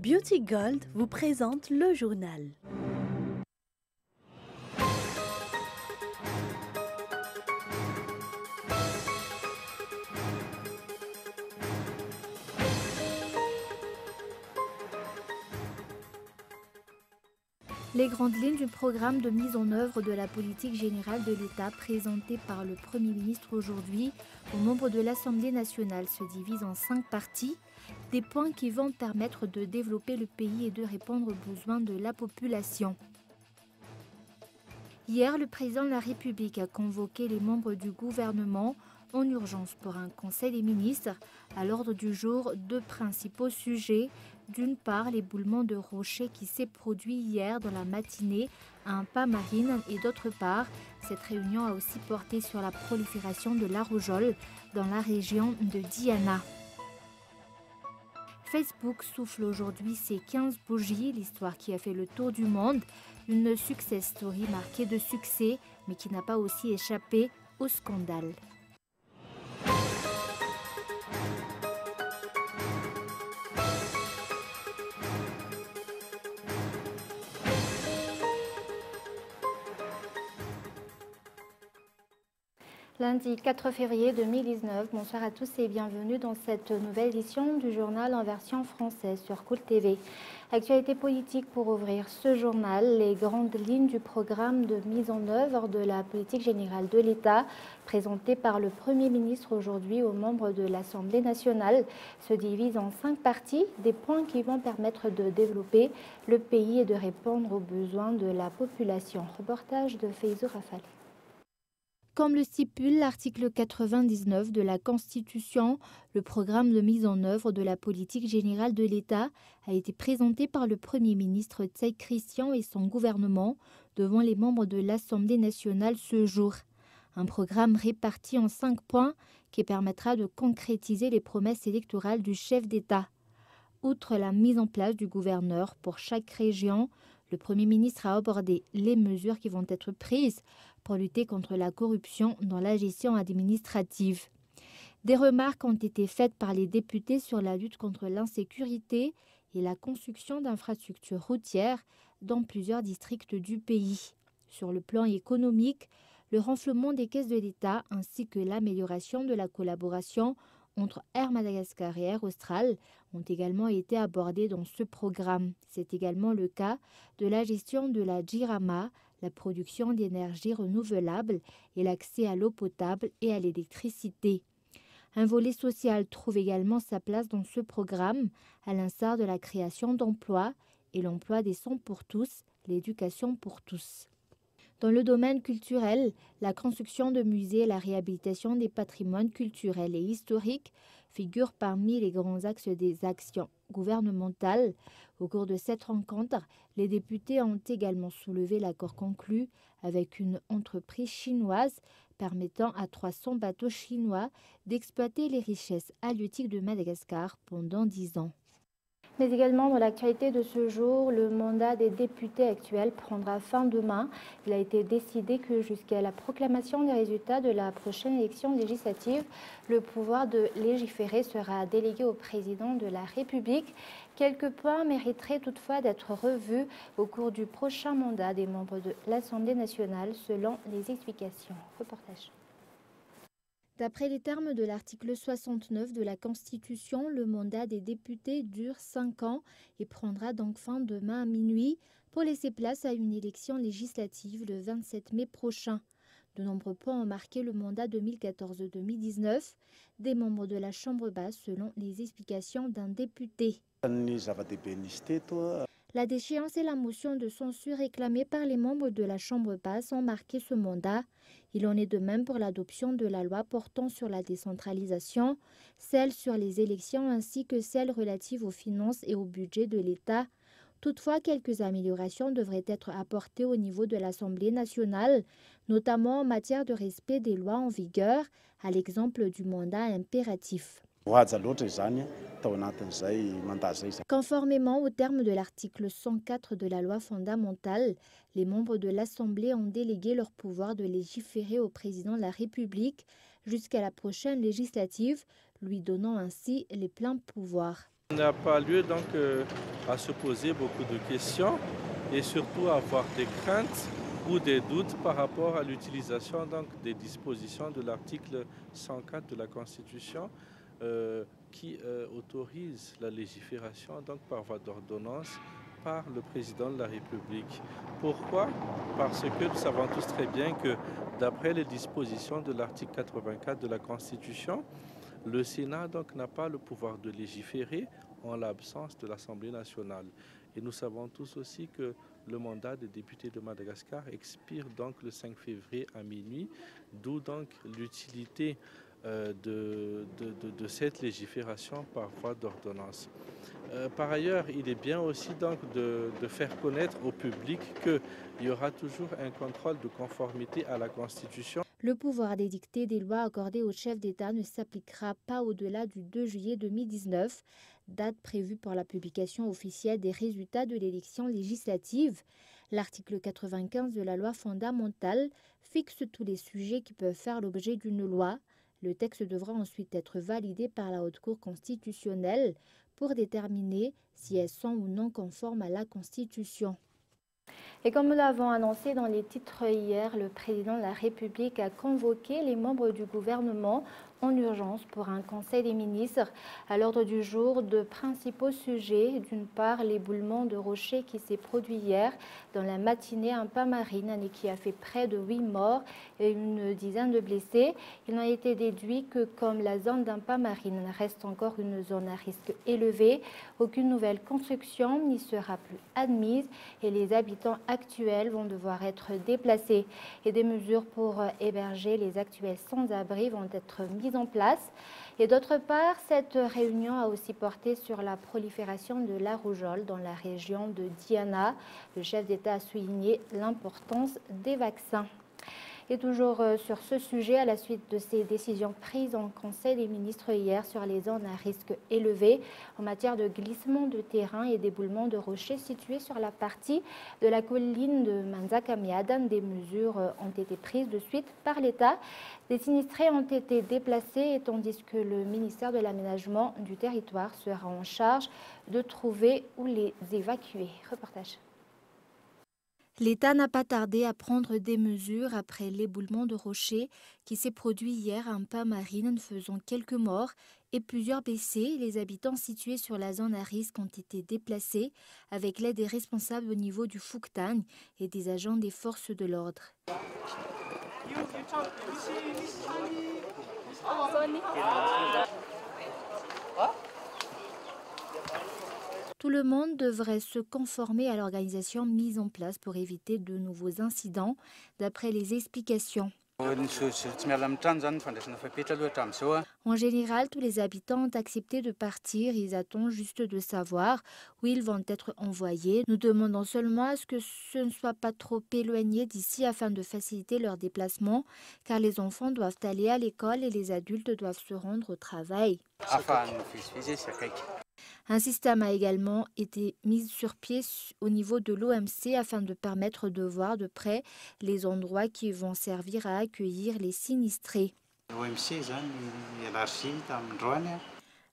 Beauty Gold vous présente le journal. Les grandes lignes du programme de mise en œuvre de la politique générale de l'État présenté par le Premier ministre aujourd'hui aux membres de l'Assemblée nationale se divisent en 5 parties, des points qui vont permettre de développer le pays et de répondre aux besoins de la population. Hier, le président de la République a convoqué les membres du gouvernement en urgence pour un conseil des ministres. À l'ordre du jour, 2 principaux sujets. D'une part, l'éboulement de rochers qui s'est produit hier dans la matinée à un pas marine et d'autre part, cette réunion a aussi porté sur la prolifération de la rougeole dans la région de Diana. Facebook souffle aujourd'hui ses 15 bougies, l'histoire qui a fait le tour du monde, une success story marquée de succès mais qui n'a pas aussi échappé au scandale. Lundi 4 février 2019, bonsoir à tous et bienvenue dans cette nouvelle édition du journal en version française sur Cool TV. Actualité politique pour ouvrir ce journal, les grandes lignes du programme de mise en œuvre de la politique générale de l'État présenté par le Premier ministre aujourd'hui aux membres de l'Assemblée nationale se divisent en 5 parties, des points qui vont permettre de développer le pays et de répondre aux besoins de la population. Reportage de Feyzo Rafale. Comme le stipule l'article 99 de la Constitution, le programme de mise en œuvre de la politique générale de l'État a été présenté par le Premier ministre Tsai Christian et son gouvernement devant les membres de l'Assemblée nationale ce jour. Un programme réparti en 5 points qui permettra de concrétiser les promesses électorales du chef d'État. Outre la mise en place du gouverneur pour chaque région, le Premier ministre a abordé les mesures qui vont être prises pour lutter contre la corruption dans la gestion administrative. Des remarques ont été faites par les députés sur la lutte contre l'insécurité et la construction d'infrastructures routières dans plusieurs districts du pays. Sur le plan économique, le renflement des caisses de l'État ainsi que l'amélioration de la collaboration entre Air Madagascar et Air Austral ont également été abordés dans ce programme. C'est également le cas de la gestion de la JIRAMA, la production d'énergie renouvelable et l'accès à l'eau potable et à l'électricité. Un volet social trouve également sa place dans ce programme, à l'instar de la création d'emplois et l'emploi des sons pour tous, l'éducation pour tous. Dans le domaine culturel, la construction de musées et la réhabilitation des patrimoines culturels et historiques figurent parmi les grands axes des actions gouvernementales. Au cours de cette rencontre, les députés ont également soulevé l'accord conclu avec une entreprise chinoise permettant à 300 bateaux chinois d'exploiter les richesses halieutiques de Madagascar pendant 10 ans. Mais également dans l'actualité de ce jour, le mandat des députés actuels prendra fin demain. Il a été décidé que jusqu'à la proclamation des résultats de la prochaine élection législative, le pouvoir de légiférer sera délégué au président de la République. Quelques points mériteraient toutefois d'être revus au cours du prochain mandat des membres de l'Assemblée nationale, selon les explications. Reportage. D'après les termes de l'article 69 de la Constitution, le mandat des députés dure 5 ans et prendra donc fin demain à minuit pour laisser place à une élection législative le 27 mai prochain. De nombreux points ont marqué le mandat 2014-2019 des membres de la Chambre basse selon les explications d'un député. La déchéance et la motion de censure réclamée par les membres de la Chambre basse ont marqué ce mandat. Il en est de même pour l'adoption de la loi portant sur la décentralisation, celle sur les élections ainsi que celle relative aux finances et au budget de l'État. Toutefois, quelques améliorations devraient être apportées au niveau de l'Assemblée nationale, notamment en matière de respect des lois en vigueur, à l'exemple du mandat impératif. Conformément aux termes de l'article 104 de la loi fondamentale, les membres de l'Assemblée ont délégué leur pouvoir de légiférer au président de la République jusqu'à la prochaine législative, lui donnant ainsi les pleins pouvoirs. Il n'y a pas lieu donc à se poser beaucoup de questions et surtout à avoir des craintes ou des doutes par rapport à l'utilisation donc des dispositions de l'article 104 de la Constitution qui autorise la légifération donc par voie d'ordonnance par le président de la République. Pourquoi? Parce que nous savons tous très bien que d'après les dispositions de l'article 84 de la Constitution, le Sénat donc n'a pas le pouvoir de légiférer en l'absence de l'Assemblée nationale. Et nous savons tous aussi que le mandat des députés de Madagascar expire donc le 5 février à minuit, d'où donc l'utilité de cette légifération par voie d'ordonnance. Par ailleurs, il est bien aussi donc de faire connaître au public qu'il y aura toujours un contrôle de conformité à la Constitution. Le pouvoir d'édicter des lois accordées au chef d'État ne s'appliquera pas au-delà du 2 juillet 2019, date prévue pour la publication officielle des résultats de l'élection législative. L'article 95 de la loi fondamentale fixe tous les sujets qui peuvent faire l'objet d'une loi. Le texte devra ensuite être validé par la Haute Cour constitutionnelle pour déterminer si elles sont ou non conformes à la Constitution. Et comme nous l'avons annoncé dans les titres hier, le président de la République a convoqué les membres du gouvernement en urgence pour un conseil des ministres. À l'ordre du jour, de principaux sujets. D'une part, l'éboulement de rochers qui s'est produit hier dans la matinée à Pamarine et qui a fait près de 8 morts et une dizaine de blessés. Il en a été déduit que comme la zone d'Pamarine reste encore une zone à risque élevé, aucune nouvelle construction n'y sera plus admise et les habitants actuels vont devoir être déplacés. Et des mesures pour héberger les actuels sans-abri vont être mises en place. Et d'autre part, cette réunion a aussi porté sur la prolifération de la rougeole dans la région de Diana. Le chef d'État a souligné l'importance des vaccins. Et toujours sur ce sujet, à la suite de ces décisions prises en Conseil des ministres hier sur les zones à risque élevé en matière de glissement de terrain et d'éboulement de rochers situés sur la partie de la colline de Manzakamiadan, des mesures ont été prises de suite par l'État. Des sinistrés ont été déplacés, tandis que le ministère de l'Aménagement du territoire sera en charge de trouver ou les évacuer. Reportage. L'État n'a pas tardé à prendre des mesures après l'éboulement de rochers qui s'est produit hier à Pamarine, faisant quelques morts et plusieurs blessés. Les habitants situés sur la zone à risque ont été déplacés avec l'aide des responsables au niveau du Fouktang et des agents des forces de l'ordre. Tout le monde devrait se conformer à l'organisation mise en place pour éviter de nouveaux incidents, d'après les explications. En général, tous les habitants ont accepté de partir. Ils attendent juste de savoir où ils vont être envoyés. Nous demandons seulement à ce que ce ne soit pas trop éloigné d'ici afin de faciliter leur déplacement, car les enfants doivent aller à l'école et les adultes doivent se rendre au travail. Un système a également été mis sur pied au niveau de l'OMC afin de permettre de voir de près les endroits qui vont servir à accueillir les sinistrés.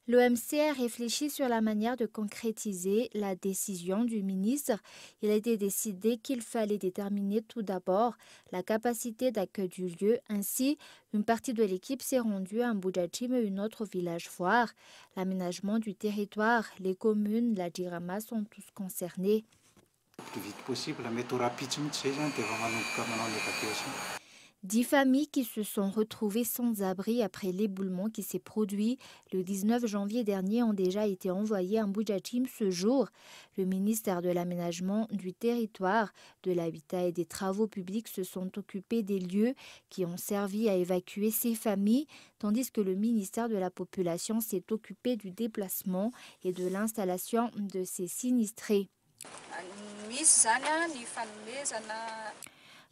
L'OMC a réfléchi sur la manière de concrétiser la décision du ministre. Il a été décidé qu'il fallait déterminer tout d'abord la capacité d'accueil du lieu. Ainsi, une partie de l'équipe s'est rendue à Mbujachim et une autre au village foire. L'aménagement du territoire, les communes, la Jirama sont tous concernés. Le plus vite possible, la méthode rapide, 10 familles qui se sont retrouvées sans abri après l'éboulement qui s'est produit le 19 janvier dernier ont déjà été envoyées à Mbujachim ce jour. Le ministère de l'Aménagement du territoire, de l'Habitat et des Travaux publics se sont occupés des lieux qui ont servi à évacuer ces familles, tandis que le ministère de la Population s'est occupé du déplacement et de l'installation de ces sinistrés.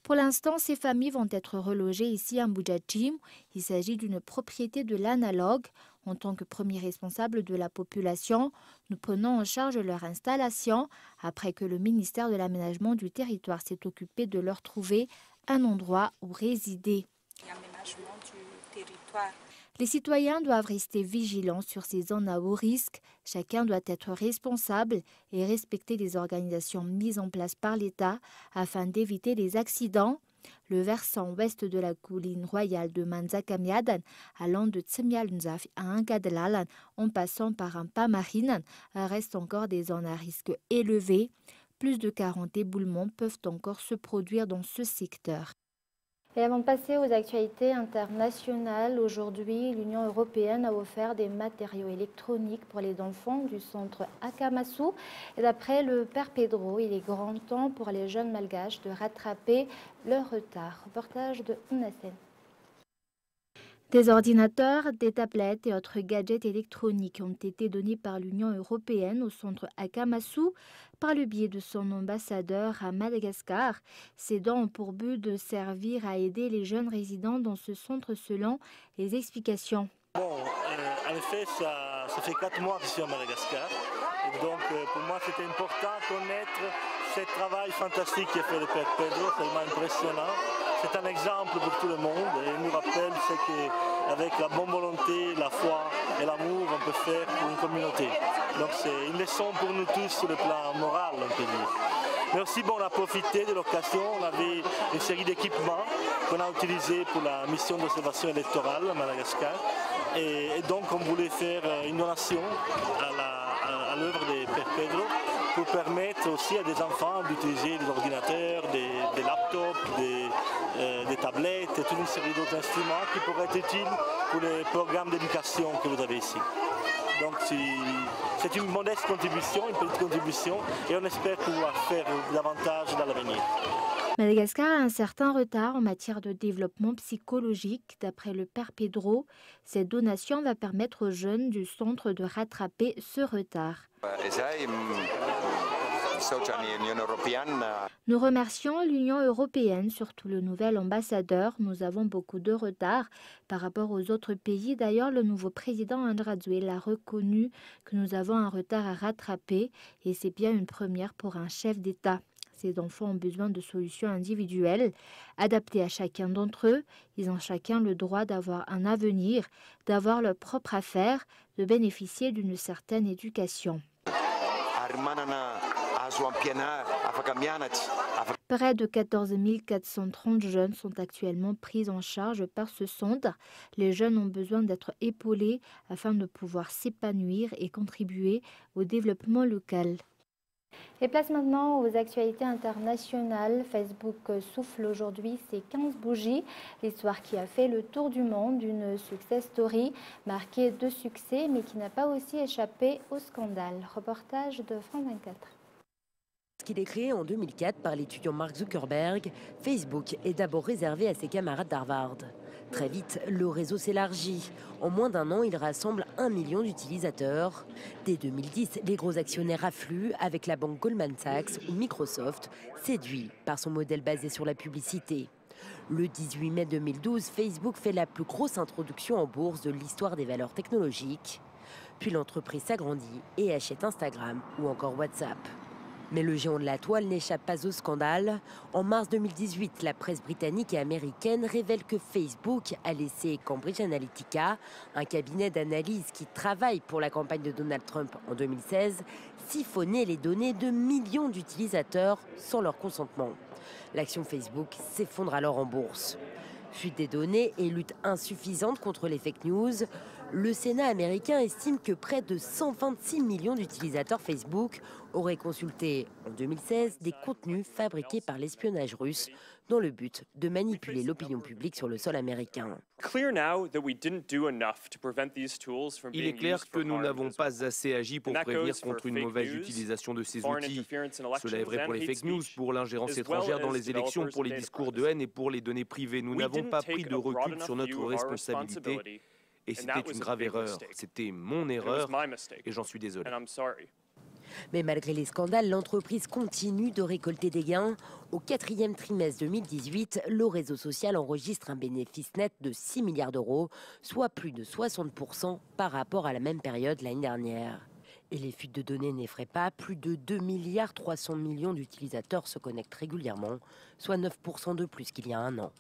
Pour l'instant, ces familles vont être relogées ici à Mbujachim. Il s'agit d'une propriété de l'analogue. En tant que premier responsable de la population, nous prenons en charge leur installation après que le ministère de l'Aménagement du territoire s'est occupé de leur trouver un endroit où résider. Les citoyens doivent rester vigilants sur ces zones à haut risque. Chacun doit être responsable et respecter les organisations mises en place par l'État afin d'éviter les accidents. Le versant ouest de la colline royale de Manzakamiadan, allant de Tsemyalnzaf à Angadlalan en passant par un Pamarinan, reste encore des zones à risque élevé. Plus de 40 éboulements peuvent encore se produire dans ce secteur. Et avant de passer aux actualités internationales, aujourd'hui, l'Union européenne a offert des matériaux électroniques pour les enfants du centre Akamasu. Et d'après le Père Pedro, il est grand temps pour les jeunes malgaches de rattraper leur retard. Reportage de Unasen. Des ordinateurs, des tablettes et autres gadgets électroniques ont été donnés par l'Union européenne au centre Akamasu par le biais de son ambassadeur à Madagascar. Ces dons ont pour but de servir à aider les jeunes résidents dans ce centre selon les explications. Bon, en effet, ça fait 4 mois que je suis à Madagascar. Et donc, pour moi, c'était important de connaître ce travail fantastique qu'a fait le Père Pedro, c'est vraiment impressionnant. C'est un exemple pour tout le monde et il nous rappelle ce qu'avec la bonne volonté, la foi et l'amour, on peut faire pour une communauté. Donc c'est une leçon pour nous tous sur le plan moral, on peut dire. Mais aussi, bon, on a profité de l'occasion, on avait une série d'équipements qu'on a utilisés pour la mission d'observation électorale à Madagascar. Et donc on voulait faire une donation à l'œuvre de Père Pedro pour permettre aussi à des enfants d'utiliser des ordinateurs, des laptops, des tablettes et toute une série d'autres instruments qui pourraient être utiles pour les programmes d'éducation que vous avez ici. Donc c'est une modeste contribution, une petite contribution et on espère pouvoir faire davantage dans l'avenir. Madagascar a un certain retard en matière de développement psychologique. D'après le Père Pedro, cette donation va permettre aux jeunes du centre de rattraper ce retard. Nous remercions l'Union européenne, surtout le nouvel ambassadeur. Nous avons beaucoup de retard par rapport aux autres pays. D'ailleurs, le nouveau président Andradzuel a reconnu que nous avons un retard à rattraper et c'est bien une première pour un chef d'État. Ces enfants ont besoin de solutions individuelles, adaptées à chacun d'entre eux. Ils ont chacun le droit d'avoir un avenir, d'avoir leur propre affaire, de bénéficier d'une certaine éducation. Près de 14 430 jeunes sont actuellement pris en charge par ce centre. Les jeunes ont besoin d'être épaulés afin de pouvoir s'épanouir et contribuer au développement local. Et place maintenant aux actualités internationales. Facebook souffle aujourd'hui ses 15 bougies. L'histoire qui a fait le tour du monde, une success story marquée de succès mais qui n'a pas aussi échappé au scandale. Reportage de France 24. Qu'il est créé en 2004 par l'étudiant Mark Zuckerberg, Facebook est d'abord réservé à ses camarades d'Harvard. Très vite, le réseau s'élargit. En moins d'un an, il rassemble 1 million d'utilisateurs. Dès 2010, les gros actionnaires affluent avec la banque Goldman Sachs ou Microsoft, séduit par son modèle basé sur la publicité. Le 18 mai 2012, Facebook fait la plus grosse introduction en bourse de l'histoire des valeurs technologiques. Puis l'entreprise s'agrandit et achète Instagram ou encore WhatsApp. Mais le géant de la toile n'échappe pas au scandale. En mars 2018, la presse britannique et américaine révèle que Facebook a laissé Cambridge Analytica, un cabinet d'analyse qui travaille pour la campagne de Donald Trump en 2016, siphonner les données de millions d'utilisateurs sans leur consentement. L'action Facebook s'effondre alors en bourse. Fuite des données et lutte insuffisante contre les fake news, le Sénat américain estime que près de 126 millions d'utilisateurs Facebook auraient consulté en 2016 des contenus fabriqués par l'espionnage russe dans le but de manipuler l'opinion publique sur le sol américain. Il est clair que nous n'avons pas assez agi pour prévenir contre une mauvaise utilisation de ces outils. Cela est vrai pour les fake news, pour l'ingérence étrangère dans les élections, pour les discours de haine et pour les données privées. Nous n'avons pas pris de recul sur notre responsabilité. Et c'était une grave erreur. C'était mon erreur et j'en suis désolé. Mais malgré les scandales, l'entreprise continue de récolter des gains. Au 4e trimestre 2018, le réseau social enregistre un bénéfice net de 6 milliards d'euros, soit plus de 60% par rapport à la même période l'année dernière. Et les fuites de données n'effraient pas, plus de 2,3 milliards d'utilisateurs se connectent régulièrement, soit 9% de plus qu'il y a un an.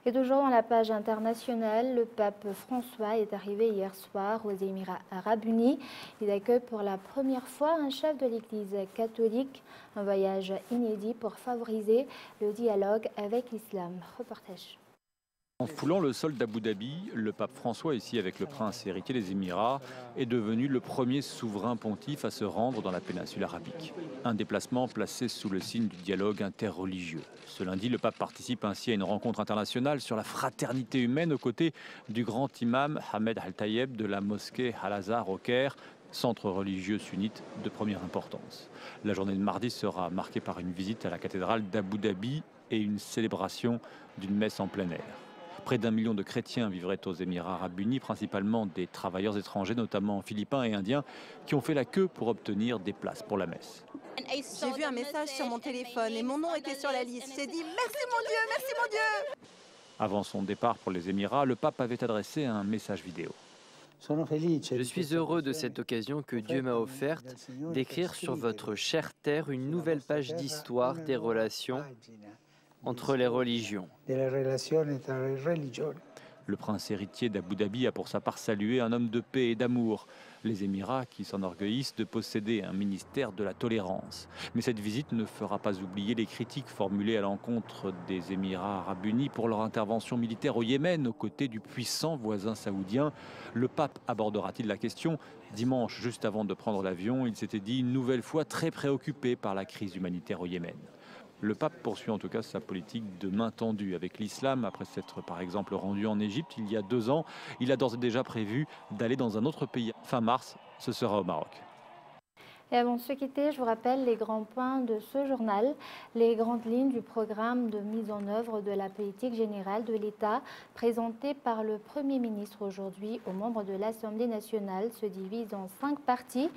Et toujours dans la page internationale, le pape François est arrivé hier soir aux Émirats arabes unis. Il accueille pour la première fois un chef de l'Église catholique, un voyage inédit pour favoriser le dialogue avec l'islam. Reportage. En foulant le sol d'Abu Dhabi, le pape François, ici avec le prince héritier des Émirats, est devenu le premier souverain pontife à se rendre dans la péninsule arabique. Un déplacement placé sous le signe du dialogue interreligieux. Ce lundi, le pape participe ainsi à une rencontre internationale sur la fraternité humaine aux côtés du grand imam Ahmed Al-Tayeb de la mosquée Al-Azhar au Caire, centre religieux sunnite de première importance. La journée de mardi sera marquée par une visite à la cathédrale d'Abu Dhabi et une célébration d'une messe en plein air. Près d'1 million de chrétiens vivraient aux Émirats arabes unis, principalement des travailleurs étrangers, notamment philippins et indiens, qui ont fait la queue pour obtenir des places pour la messe. J'ai vu un message sur mon téléphone et mon nom était sur la liste. J'ai dit « Merci mon Dieu, merci mon Dieu !» Avant son départ pour les Émirats, le pape avait adressé un message vidéo. Je suis heureux de cette occasion que Dieu m'a offerte d'écrire sur votre chère terre une nouvelle page d'histoire des relations entre les religions. Le prince héritier d'Abu Dhabi a pour sa part salué un homme de paix et d'amour. Les Émirats qui s'enorgueillissent de posséder un ministère de la tolérance. Mais cette visite ne fera pas oublier les critiques formulées à l'encontre des Émirats arabes unis pour leur intervention militaire au Yémen aux côtés du puissant voisin saoudien. Le pape abordera-t-il la question ? Dimanche, juste avant de prendre l'avion, il s'était dit une nouvelle fois très préoccupé par la crise humanitaire au Yémen. Le pape poursuit en tout cas sa politique de main tendue avec l'islam. Après s'être par exemple rendu en Égypte il y a 2 ans, il a d'ores et déjà prévu d'aller dans un autre pays. Fin mars, ce sera au Maroc. Et avant de se quitter, je vous rappelle les grands points de ce journal, les grandes lignes du programme de mise en œuvre de la politique générale de l'État présenté par le Premier ministre aujourd'hui aux membres de l'Assemblée nationale se divise en 5 parties,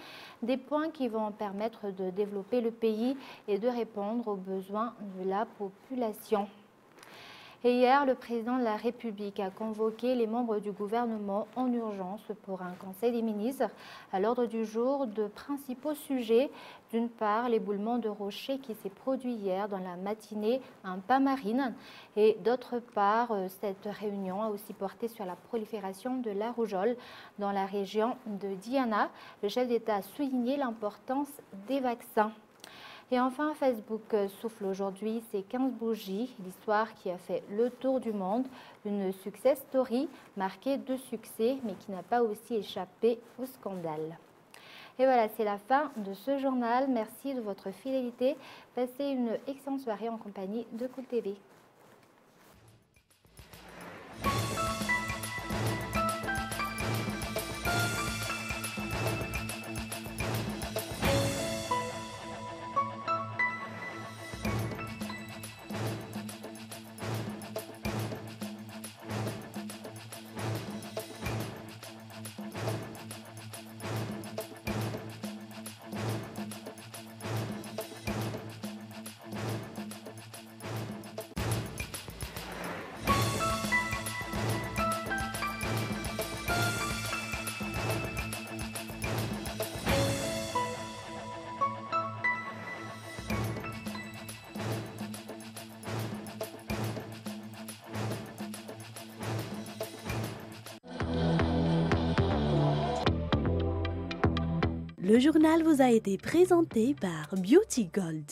des points qui vont permettre de développer le pays et de répondre aux besoins de la population. Et hier, le président de la République a convoqué les membres du gouvernement en urgence pour un conseil des ministres. À l'ordre du jour, de principaux sujets. D'une part, l'éboulement de rochers qui s'est produit hier dans la matinée à Pamarine. Et d'autre part, cette réunion a aussi porté sur la prolifération de la rougeole dans la région de Diana. Le chef d'État a souligné l'importance des vaccins. Et enfin, Facebook souffle aujourd'hui ses 15 bougies, l'histoire qui a fait le tour du monde, une success story marquée de succès, mais qui n'a pas aussi échappé au scandale. Et voilà, c'est la fin de ce journal. Merci de votre fidélité. Passez une excellente soirée en compagnie de Cool TV. Le journal vous a été présenté par Beauty Gold.